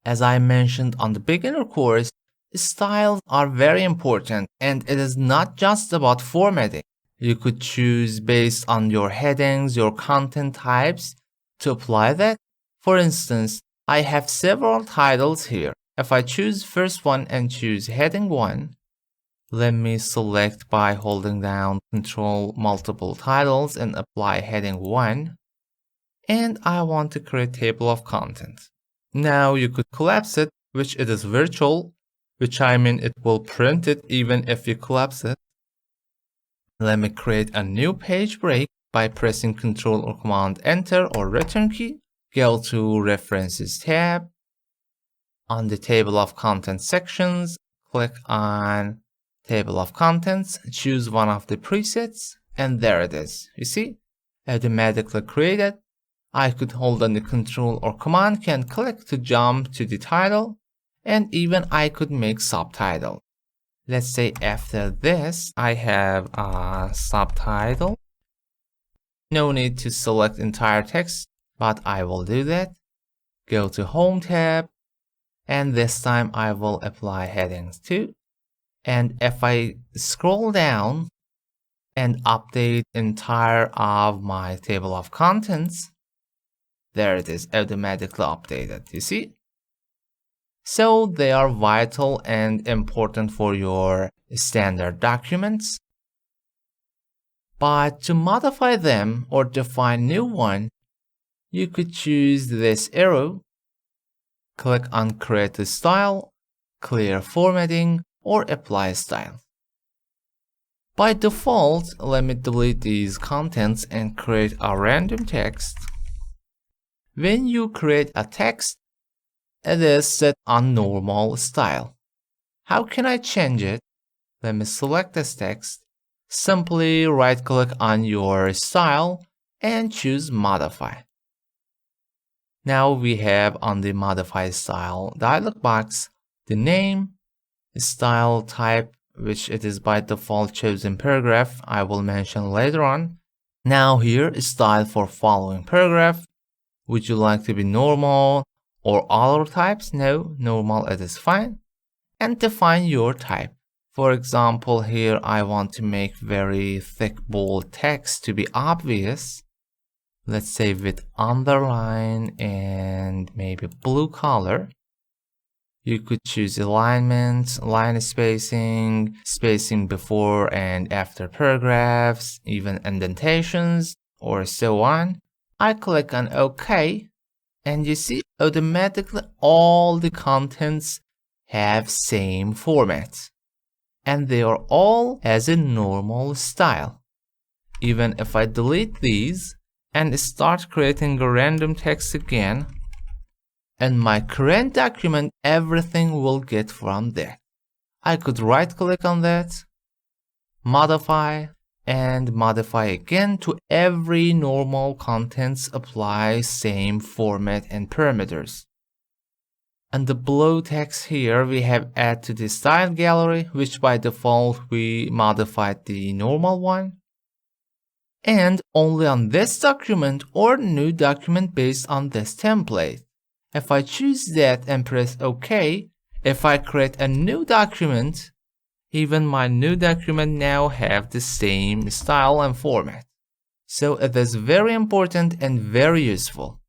As I mentioned on the beginner course, styles are very important, and it is not just about formatting. You could choose based on your headings, your content types to apply that. For instance, I have several titles here. If I choose first one and choose heading 1, let me select by holding down Control multiple titles and apply heading 1. And I want to create table of contents. Now you could collapse it, which it is virtual, which I mean it will print it even if you collapse it. Let me create a new page break by pressing Ctrl or Command Enter or Return key. Go to References tab. On the Table of Contents sections, click on Table of Contents, choose one of the presets, and there it is. You see, automatically created. I could hold on the Ctrl or Command key and click to jump to the title, and even I could make subtitle. Let's say after this, I have a subtitle. No need to select entire text, but I will do that. Go to Home tab, and this time I will apply headings too. And if I scroll down and update entire of my table of contents, there it is, automatically updated, you see? So they are vital and important for your standard documents. But to modify them or define new one, you could choose this arrow, click on Create a Style, Clear Formatting, or Apply Style. By default, let me delete these contents and create a random text. When you create a text, it is set on normal style. How can I change it? Let me select this text. Simply right-click on your style and choose Modify. Now we have on the Modify Style dialog box the name, style type, which it is by default chosen paragraph. I will mention later on. Now here is style for following paragraph. Would you like to be normal or other types? No, normal it is fine. And define your type. For example, here I want to make very thick bold text to be obvious. Let's say with underline and maybe blue color. You could choose alignment, line spacing, spacing before and after paragraphs, even indentations, or so on. I click on OK, and you see automatically all the contents have same format, and they are all as a normal style. Even if I delete these and start creating a random text again, in my current document, everything will get from there. I could right click on that, modify, and modify again to every normal contents apply same format and parameters. And the below text here we have add to the style gallery, which by default we modified the normal one. And only on this document or new document based on this template. If I choose that and press OK, if I create a new document, even my new document now have the same style and format. So it is very important and very useful.